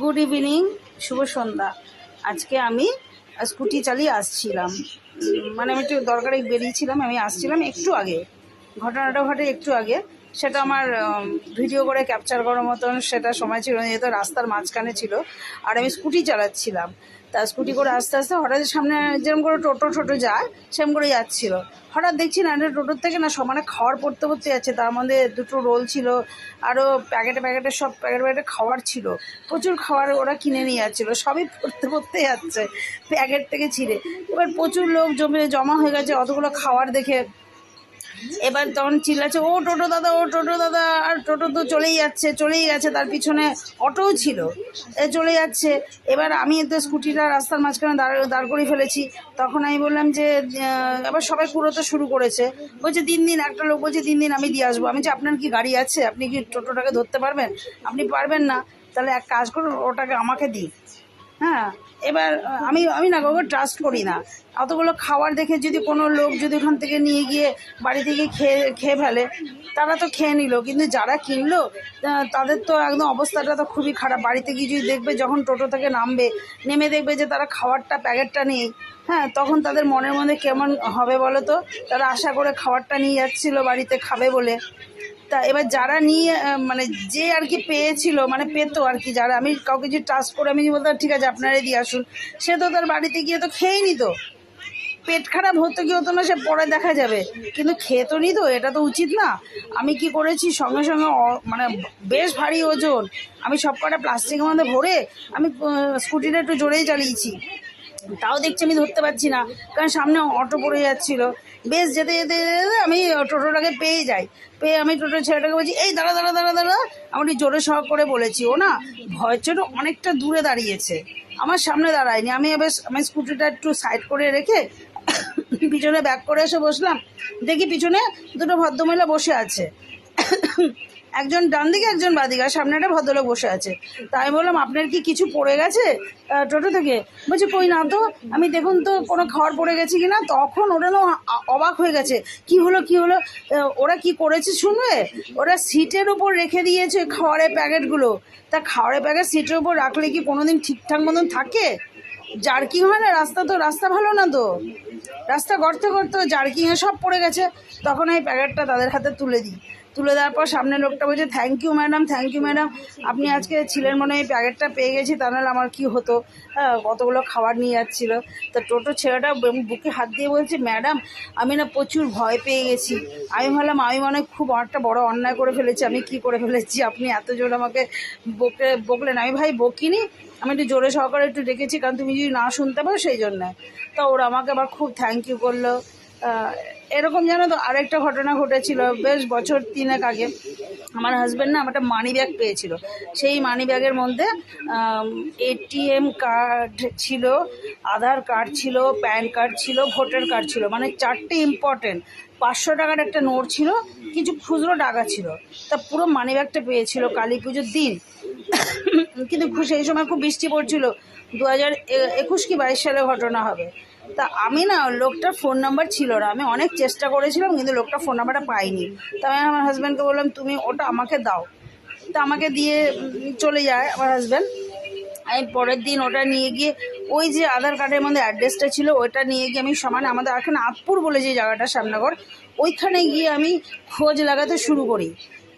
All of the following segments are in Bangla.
গুড ইভিনিং, শুভ সন্ধ্যা। আজকে আমি স্কুটি চালিয়ে আসছিলাম, মানে আমি একটু দরকারে বেরিয়েছিলাম। আমি আসছিলাম একটু আগে, ঘটনাটা ঘটে একটু আগে। সেটা আমার ভিডিও করে ক্যাপচার করার মতন সেটা সময় ছিল না, যেহেতু রাস্তার মাঝখানে ছিল আর আমি স্কুটি চালাচ্ছিলাম। তা স্কুটি করে আস্তে আস্তে হঠাৎ সামনে যেরকম করে টোটো যায় সেরকম করে যাচ্ছিল। হঠাৎ দেখছি না, একটা টোটোর থেকে না সমানে খাওয়ার পড়তে পড়তে যাচ্ছে। তার মধ্যে দুটো রোল ছিল, আরও প্যাকেটে সব প্যাকেটে খাওয়ার ছিল, প্রচুর খাবার ওরা কিনে নিয়ে যাচ্ছিলো। সবই পড়তে পড়তে যাচ্ছে প্যাকেট থেকে ছিঁড়ে। এবার প্রচুর লোক জমা হয়ে গেছে অতগুলো খাবার দেখে। এবার তখন চিল্লাচ্ছে, ও টোটো দাদা, ও টোটো দাদা। আর টোটো তো চলেই গেছে, তার পিছনে অটোও ছিল, চলে যাচ্ছে। এবার আমি তো স্কুটিটা রাস্তার মাঝখানে দাঁড় করিয়ে ফেলেছি। তখন আমি বললাম যে এবার সবাই কুড়োতে শুরু করেছে। বলছে দিন, একটা লোক বলছে দিন আমি দিয়ে আসবো। আমি বলছি আপনার কি গাড়ি আছে? আপনি কি টোটোটাকে ধরতে পারবেন? আপনি পারবেন না, তাহলে এক কাজ করুন, ওটাকে আমাকে দিন। হ্যাঁ, এবার আমি না কাউকে ট্রাস্ট করি না। অতগুলো খাবার দেখে যদি কোনো লোক যদি ওখান থেকে নিয়ে গিয়ে বাড়ি থেকে খেয়ে ফেলে, তারা তো খেয়ে নিল, কিন্তু যারা কিনলো তাদের তো একদম অবস্থাটা তো খুবই খারাপ। বাড়িতে গিয়ে যদি দেখবে, যখন টোটো থেকে নেমে দেখবে যে তারা প্যাকেটটা নেই, হ্যাঁ, তখন তাদের মনের মধ্যে কেমন হবে বলো তো? তারা আশা করে খাবারটা নিয়ে যাচ্ছিলো বাড়িতে খাবে বলে। তা এবার যারা নিয়ে মানে যে আর কি পেয়েছিল, মানে পেতো আর কি, যারা, আমি কাউকে যদি ট্রাস্ট করে আমি বলতাম ঠিক আছে আপনারাই দিয়ে আসুন, সে তো তার বাড়িতে গিয়ে তো খেয়েই নিত। পেট খারাপ হতো কি হতো না সে পরে দেখা যাবে, কিন্তু খেয়ে তো নিত, এটা তো উচিত না। আমি কি করেছি, সঙ্গে সঙ্গে মানে বেশ ভারী ওজন, আমি সব কটা প্লাস্টিকের মধ্যে ভরে আমি স্কুটিটা একটু জোরেই চালিয়েছি। তাও দেখছি আমি ধরতে পারছি না, কারণ সামনে অটো পড়ে যাচ্ছিল। বেশ যেতে যেতে যেতে আমি টোটোটাকে পেয়ে আমি টোটো ছেলেটাকে বলছি, এই দাঁড়া দাঁড়া দাঁড়া দাঁড়া। আমি জোরে সহগ করে বলেছি। ও না ভয়ের জন্য অনেকটা দূরে দাঁড়িয়েছে, আমার সামনে দাঁড়ায়নি। আমি স্কুটিটা একটু সাইড করে রেখে পিছনে ব্যাক করে এসে বসলাম। দেখি পিছনে দুটো ভদ্রমহিলা বসে আছে, একজন ডান দিকে একজন বাঁদিকে, আর সামনে একটা ভদ্রলোক বসে আছে। তাই আমি বললাম আপনার কি কিছু পড়ে গেছে টোটো থেকে? বলছে কই না তো, আমি দেখুন তো কোনো খাবার পড়ে গেছে কিনা। তখন ওরা না অবাক হয়ে গেছে, কি হলো ওরা কি করেছে শুনবে? ওরা সিটের উপর রেখে দিয়েছে খাবারের প্যাকেটগুলো। তা খাবারের প্যাকেট সিটের উপর রাখলে কি কোনোদিন ঠিকঠাক মতন থাকে? জার্কিং হয় না, রাস্তা ভালো না তো, রাস্তা গর্তে জার্কিংয়ে সব পড়ে গেছে। তখন এই প্যাকেটটা তাদের হাতে তুলে দেওয়ার পর সামনে লোকটা বলছে, থ্যাংক ইউ ম্যাডাম, আপনি আজকে ছিলেন মনে হয়, এই প্যাকেটটা পেয়ে গেছি, তা নাহলে আমার কী হতো। হ্যাঁ, কতগুলো খাবার নিয়ে যাচ্ছিলো। তো টোটো ছেলেটা বুকে হাত দিয়ে বলছে, ম্যাডাম আমি না প্রচুর ভয় পেয়ে গেছি। আমি ভাবলাম আমি মনে হয় খুব একটা বড় অন্যায় করে ফেলেছি। আমি কি করে ফেলেছি, আপনি এত জোর আমাকে বকলেন। আমি ভাই বকিনি, আমি একটু জোরে সহকারে একটু ডেকেছি, কারণ তুমি যদি না শুনতে পারো সেই জন্যে। তো ওরা আমাকে আবার খুব থ্যাংক ইউ করলো। এরকম জানো তো আরেকটা ঘটনা ঘটেছিল বেশ বছর 3 আগে। আমার হাজব্যান্ড না আমার একটা মানি ব্যাগ পেয়েছিল। সেই মানি ব্যাগের মধ্যে এটিএম কার্ড ছিল, আধার কার্ড ছিল, প্যান কার্ড ছিল, ভোটার কার্ড ছিল, মানে 4টে ইম্পর্টেন্ট। 500 টাকার একটা নোট ছিল, কিছু খুচরো টাকা ছিল। তা পুরো মানি ব্যাগটা পেয়েছিল কালী পুজোর দিন। কিন্তু সেই সময় খুব বৃষ্টি পড়ছিল, 2021 কি 22 সালে ঘটনা হবে। তা আমি না, লোকটার ফোন নাম্বার ছিল না, আমি অনেক চেষ্টা করেছিলাম কিন্তু লোকটার ফোন নাম্বারটা পাইনি। তা আমি আমার হাজব্যান্ডকে বললাম তুমি ওটা আমাকে দাও। তা আমাকে দিয়ে চলে যায় আমার হাজব্যান্ড। আমি পরের দিন ওটা নিয়ে গিয়ে, ওই যে আধার কার্ডের মধ্যে অ্যাড্রেসটা ছিল ওটা নিয়ে গিয়ে আমি সমানে আমাদের এখানে আতপুর বলে যে জায়গাটা শ্যামনগর, ওইখানে গিয়ে আমি খোঁজ লাগাতে শুরু করি।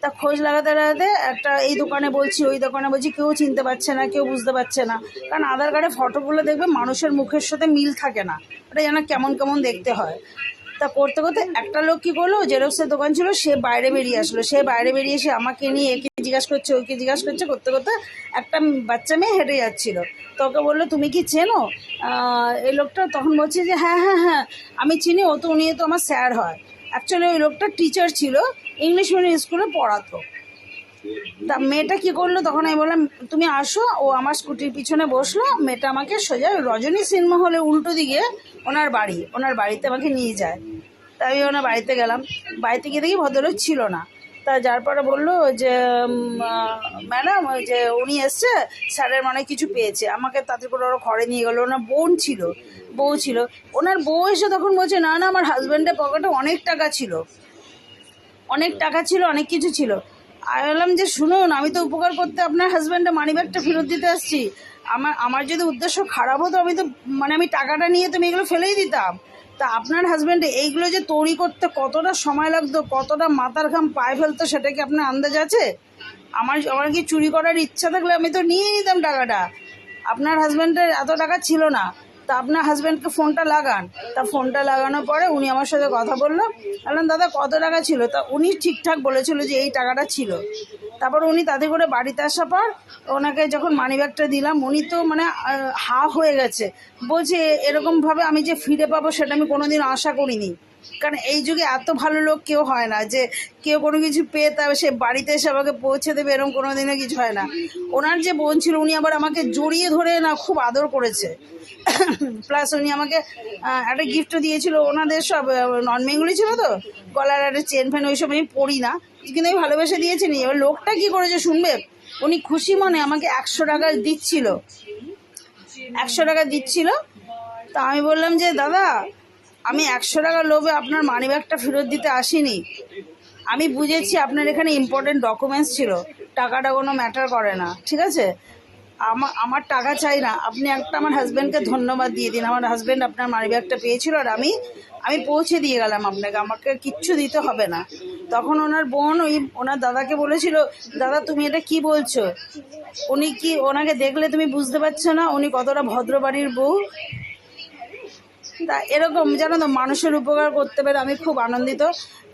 তা খোঁজ লাগাতে একটা এই দোকানে বলছি, ওই দোকানে বলছি, কেউ চিনতে পারছে না, কেউ বুঝতে পারছে না। কারণ আধার কার্ডের ফটোগুলো দেখবে মানুষের মুখের সাথে মিল থাকে না, ওটা যেন কেমন কেমন দেখতে হয়। তা করতে একটা লোক কী করলো, জেরক্সের দোকান ছিল, সে বাইরে বেরিয়ে এসে আমাকে নিয়ে একে জিজ্ঞাসা করছে, ওইকে জিজ্ঞাসা করতে একটা বাচ্চা মেয়ে হেঁটে যাচ্ছিলো। তো ওকে বললো তুমি কি চেনো এই লোকটা? তখন বলছে যে হ্যাঁ হ্যাঁ হ্যাঁ আমি চিনি, উনি তো আমার স্যার হয়। অ্যাকচুয়ালি ওই লোকটা টিচার ছিল, ইংলিশ মিডিয়াম স্কুলে পড়াতো। তা মেয়েটা কী করলো, তখন আমি বললাম তুমি আসো। ও আমার স্কুটির পিছনে বসলো, মেয়েটা আমাকে সোজা রজনী সিনেমা হলে উল্টো দিকে ওনার বাড়িতে আমাকে নিয়ে যায়। তা আমি ওনার বাড়িতে গেলাম, বাড়িতে গিয়ে দেখি ভদ্রলোক ছিল না। তা যার পরে বললো যে ম্যাডাম ওই যে উনি এসছে, স্যারের মানে কিছু পেয়েছে। আমাকে তাতে করে ওরা ঘরে নিয়ে গেলো। ওনার বউ ছিল। ওনার বউ এসে তখন বলছে না আমার হাজব্যান্ডের পকেটে অনেক টাকা ছিল, অনেক কিছু ছিল। আমি বললাম যে শুনুন, আমি তো উপকার করতে আপনার হাজব্যান্ডের মানি ব্যাগটা ফেরত দিতে আসছি। আমার যদি উদ্দেশ্য খারাপ হতো আমি তো আমি টাকাটা নিয়ে তো আমি এগুলো ফেলেই দিতাম। তা আপনার হাজব্যান্ড এইগুলো যে তৈরি করতে কতটা সময় লাগতো, কতটা মাথার ঘাম পায়ে ফেলতো, সেটা কি আপনার আন্দাজ আছে? আমার কি চুরি করার ইচ্ছা থাকলে আমি তো নিয়ে নিতাম টাকাটা। আপনার হাজব্যান্ডের এত টাকা ছিল না। তা আপনার হাজব্যান্ডকে ফোনটা লাগান। তা ফোনটা লাগানোর পরে উনি আমার সাথে কথা বললো। বললাম দাদা কত টাকা ছিল? তা উনি ঠিকঠাক বলেছিল যে এই টাকাটা ছিল। তারপর উনি তাতে করে বাড়িতে আসার পর ওনাকে যখন মানিব্যাগটা দিলাম, উনি তো হা হয়ে গেছে। বলছে এরকমভাবে আমি যে ফিরে পাবো সেটা আমি কোনোদিন আশা করিনি। কারণ এই যুগে এত ভালো লোক কেউ হয় না যে কেউ কোনো কিছু পেয়ে তা সে বাড়িতে এসে আমাকে পৌঁছে দেবে, এরকম কোনো দিনও কিছু হয় না। ওনার যে বোন ছিল উনি আবার আমাকে জড়িয়ে ধরে না খুব আদর করেছে। প্লাস উনি আমাকে একটা গিফটও দিয়েছিল। ওনাদের সব নন বেঙ্গলি ছিল তো, গলার একটা চেন ফেন ওইসব আমি পড়ি না, কিন্তু আমি ভালোবেসে দিয়েছি। নি এবার লোকটা কী করেছে শুনবে, উনি খুশি মনে আমাকে 100 টাকা দিচ্ছিল। 100 টাকা দিচ্ছিল। তা আমি বললাম যে দাদা, আমি 100 টাকার লোভে আপনার মানিব্যাগটা ফেরত দিতে আসিনি। আমি বুঝেছি আপনার এখানে ইম্পর্টেন্ট ডকুমেন্টস ছিল, টাকাটা কোনো ম্যাটার করে না, ঠিক আছে? আমার টাকা চাই না, আপনি একটা আমার হাজব্যান্ডকে ধন্যবাদ দিয়ে দিন। আমার হাজব্যান্ড আপনার মানিব্যাগটা পেয়েছিল আর আমি পৌঁছে দিয়ে গেলাম আপনাকে, আমাকে কিচ্ছু দিতে হবে না। তখন ওনার বোন ওনার দাদাকে বলেছিল, দাদা তুমি এটা কি বলছো? ওনাকে দেখলে তুমি বুঝতে পারছো না উনি কতটা ভদ্র বাড়ির বউ? তা এরকম জানো তো, মানুষের উপকার করতে পেরে আমি খুব আনন্দিত।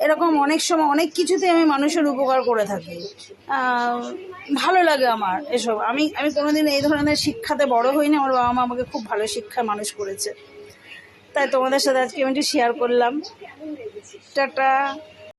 এরকম অনেক সময় অনেক কিছুতেই আমি মানুষের উপকার করে থাকি। ভালো লাগে আমার এসব। আমি কোনোদিন এই ধরনের শিক্ষাতে বড় হইনি। আমার বাবা মা আমাকে খুব ভালো শিক্ষায় মানুষ করেছে। তাই তোমাদের সাথে আজকে আমি একটু শেয়ার করলাম। টাটা।